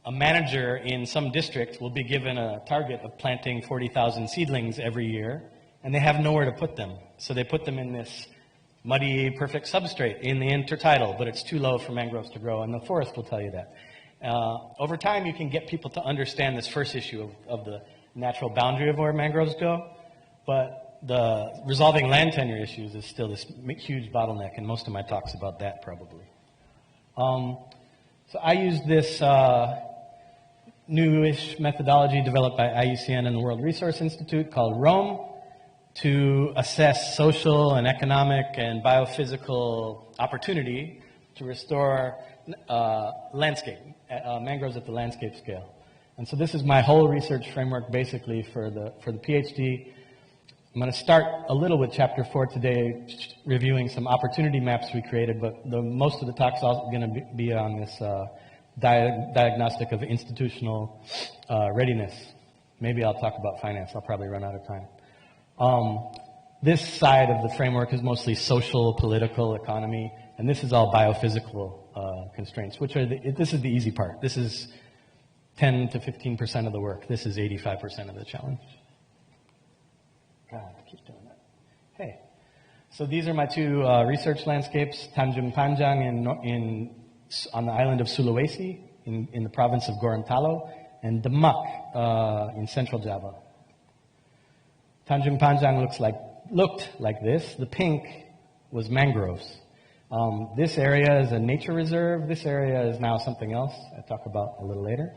a manager in some district will be given a target of planting 40,000 seedlings every year, and they have nowhere to put them. So they put them in this muddy, perfect substrate in the intertidal, but it's too low for mangroves to grow, and the forest will tell you that. Over time, you can get people to understand this first issue of the natural boundary of where mangroves go, but the resolving land tenure issues is still this huge bottleneck, and most of my talk's about that probably. So I use this newish methodology developed by IUCN and the World Resource Institute called ROAM to assess social and economic and biophysical opportunity to restore landscape, mangroves at the landscape scale. And so this is my whole research framework basically for the PhD. I'm going to start a little with chapter 4 today, reviewing some opportunity maps we created, but most of the talk's also going to be on this diagnostic of institutional readiness. Maybe I'll talk about finance. I'll probably run out of time. This side of the framework is mostly social, political, economy, and this is all biophysical constraints, which are this is the easy part. This is 10 to 15% of the work. This is 85% of the challenge. God, I keep doing that. Hey, so these are my two research landscapes: Tanjung Panjang on the island of Sulawesi in the province of Gorontalo, and Demak in central Java. Tanjung Panjang looked like this. The pink was mangroves. This area is a nature reserve. This area is now something else I'll talk about a little later.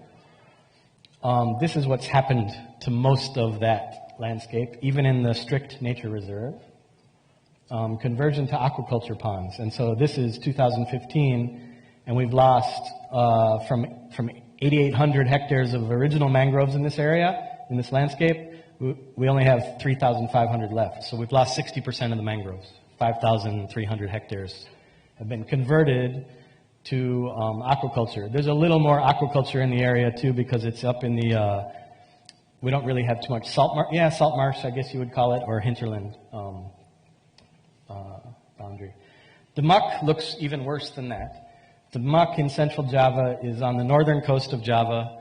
This is what's happened to most of that landscape, even in the strict nature reserve. Conversion to aquaculture ponds. And so this is 2015, and we've lost from 8,800 hectares of original mangroves in this area, in this landscape, we only have 3,500 left. So we've lost 60% of the mangroves. 5,300 hectares have been converted to aquaculture. There's a little more aquaculture in the area too, because it's up in the, we don't really have too much salt marsh, I guess you would call it, or hinterland boundary. Demak looks even worse than that. Demak in central Java is on the northern coast of Java,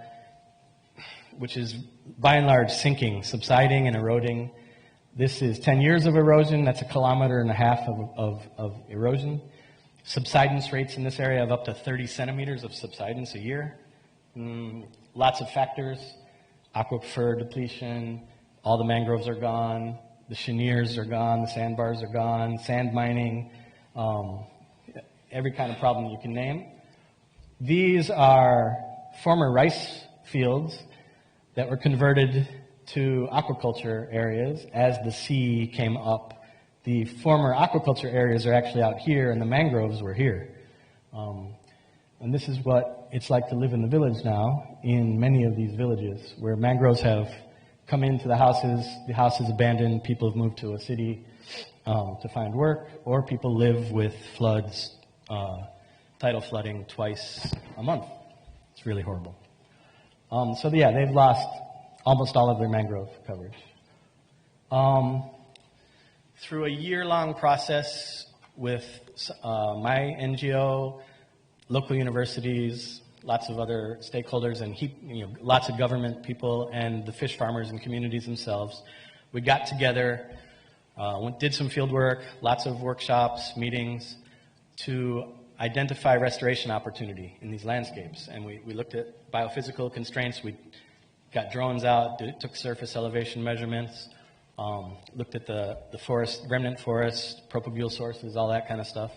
which is by and large sinking, subsiding and eroding. This is 10 years of erosion. That's 1.5 kilometers of erosion. Subsidence rates in this area have up to 30 centimeters of subsidence a year. Lots of factors: aquifer depletion, all the mangroves are gone, the cheniers are gone, the sandbars are gone, sand mining, every kind of problem you can name. These are former rice fields that were converted to aquaculture areas as the sea came up. The former aquaculture areas are actually out here, and the mangroves were here. And this is what it's like to live in the village now, in many of these villages, where mangroves have come into the house is abandoned, people have moved to a city to find work, or people live with floods, tidal flooding twice a month. It's really horrible. So yeah, they've lost almost all of their mangrove coverage. Through a year-long process with my NGO, local universities, lots of other stakeholders, and lots of government people, and the fish farmers and communities themselves, we got together, did some field work, lots of workshops, meetings, to identify restoration opportunity in these landscapes. And we looked at biophysical constraints. We got drones out, took surface elevation measurements, looked at the forest, remnant forest, propagule sources, all that kind of stuff.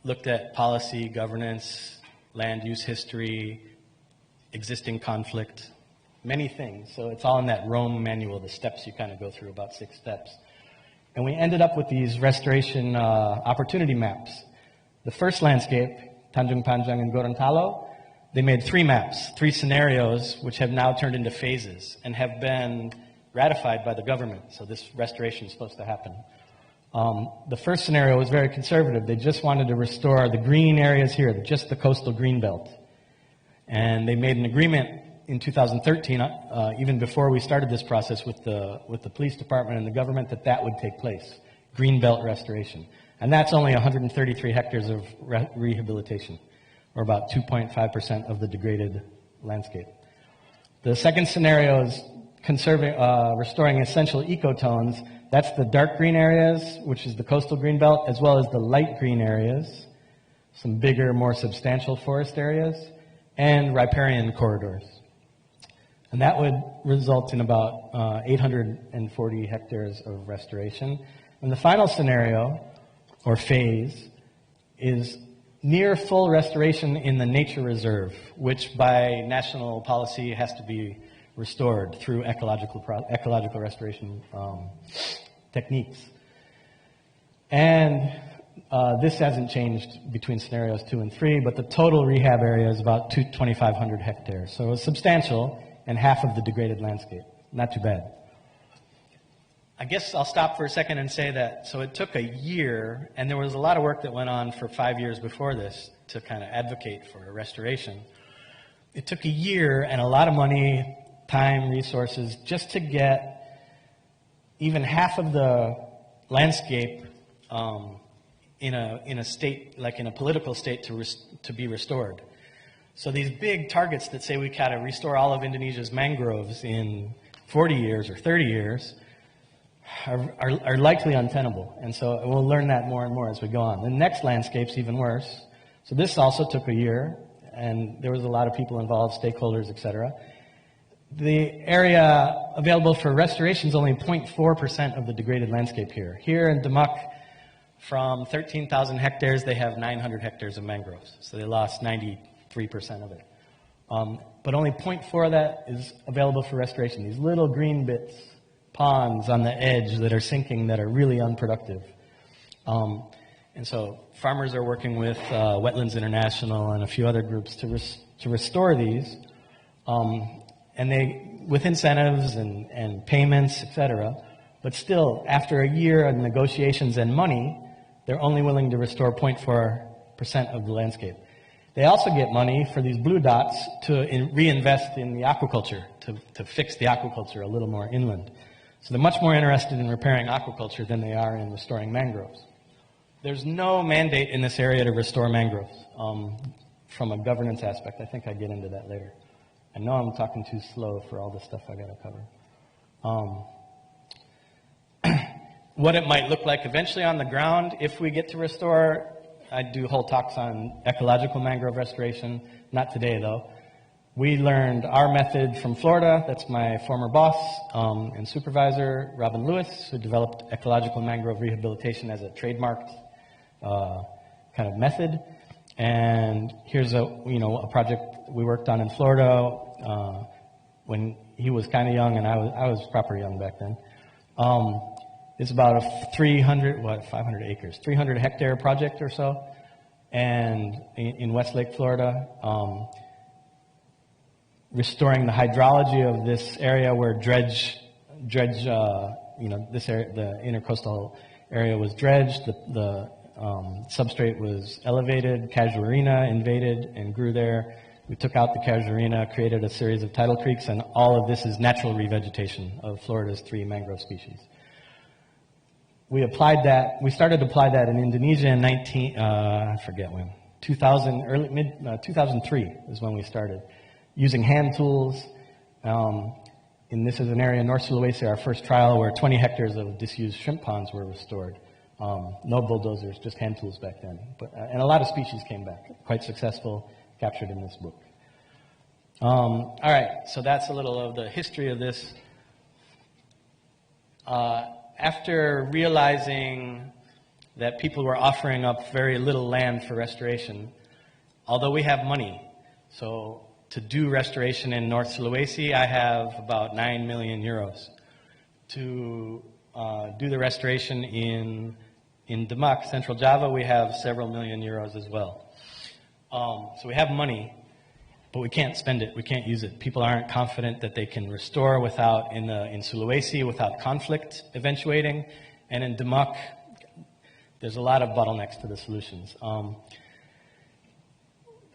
Looked at policy, governance, land use history, existing conflict, many things. So it's all in that Rome manual, the steps you kind of go through, about 6 steps. And we ended up with these restoration opportunity maps. The first landscape, Tanjung Panjang and Gorontalo, they made 3 maps, 3 scenarios, which have now turned into phases and have been ratified by the government. So this restoration is supposed to happen. The first scenario was very conservative. They just wanted to restore the green areas here, just the coastal green belt. And they made an agreement in 2013, even before we started this process with the police department and the government, that would take place, green belt restoration. And that's only 133 hectares of rehabilitation, or about 2.5% of the degraded landscape. The second scenario is restoring essential ecotones. That's the dark green areas, which is the coastal green belt, as well as the light green areas, some bigger, more substantial forest areas, and riparian corridors. And that would result in about 840 hectares of restoration. And the final scenario, or phase, is near full restoration in the nature reserve, which by national policy has to be restored through ecological restoration techniques. And This hasn't changed between scenarios 2 and 3, but the total rehab area is about 2,500 hectares. So it's substantial and half of the degraded landscape. Not too bad. I guess I'll stop for a second and say that, so it took a year, and there was a lot of work that went on for 5 years before this to kind of advocate for a restoration. It took a year and a lot of money, time, resources, just to get even half of the landscape in a state, like in a political state, to be restored. So these big targets that say we gotta restore all of Indonesia's mangroves in 40 years or 30 years are likely untenable. And so we'll learn that more and more as we go on. The next landscape's even worse. So this also took a year, and there was a lot of people involved, stakeholders, etc. The area available for restoration is only 0.4% of the degraded landscape here. Here in Demak, from 13,000 hectares, they have 900 hectares of mangroves. So they lost 93% of it. But only 0.4 of that is available for restoration. These little green bits, ponds on the edge that are sinking, that are really unproductive. And so farmers are working with Wetlands International and a few other groups to restore these. And they, with incentives and payments, etc. But still, after a year of negotiations and money, they're only willing to restore 0.4% of the landscape. They also get money for these blue dots to reinvest in the aquaculture, to fix the aquaculture a little more inland. So they're much more interested in repairing aquaculture than they are in restoring mangroves. There's no mandate in this area to restore mangroves from a governance aspect. I think I get into that later. I know I'm talking too slow for all the stuff I got to cover. What it might look like eventually on the ground if we get to restore, I do whole talks on ecological mangrove restoration. Not today, though. We learned our method from Florida. That's my former boss and supervisor, Robin Lewis, who developed ecological mangrove rehabilitation as a trademarked kind of method. And here's a project we worked on in Florida when he was kind of young and I was proper young back then. It's about a 500 acres, 300 hectare project or so, and in Westlake, Florida, restoring the hydrology of this area where dredge, this area, the intercoastal area was dredged, the substrate was elevated, casuarina invaded and grew there. We took out the casuarina, created a series of tidal creeks, and all of this is natural revegetation of Florida's 3 mangrove species. We applied that, we started to apply that in Indonesia in 2003 is when we started, using hand tools. And this is an area in North Sulawesi, our first trial, where 20 hectares of disused shrimp ponds were restored. No bulldozers, just hand tools back then. And a lot of species came back, quite successful, captured in this book. All right, so that's a little of the history of this. After realizing that people were offering up very little land for restoration, although we have money, so to do restoration in North Sulawesi, I have about 9 million euros. To do the restoration in Demak, Central Java, we have several million euros as well. So we have money, but we can't spend it, we can't use it. People aren't confident that they can restore without, in Sulawesi, without conflict eventuating. And in Demak, there's a lot of bottlenecks to the solutions.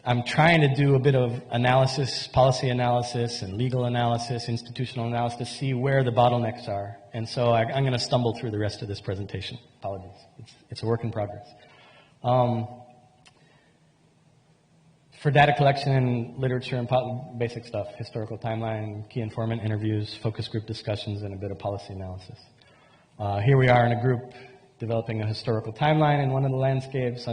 I'm trying to do a bit of analysis, policy analysis and legal analysis, institutional analysis, to see where the bottlenecks are. And so I'm going to stumble through the rest of this presentation. Apologies. It's a work in progress. For data collection and literature and basic stuff, historical timeline, key informant interviews, focus group discussions, and a bit of policy analysis. Here we are in a group developing a historical timeline in one of the landscapes.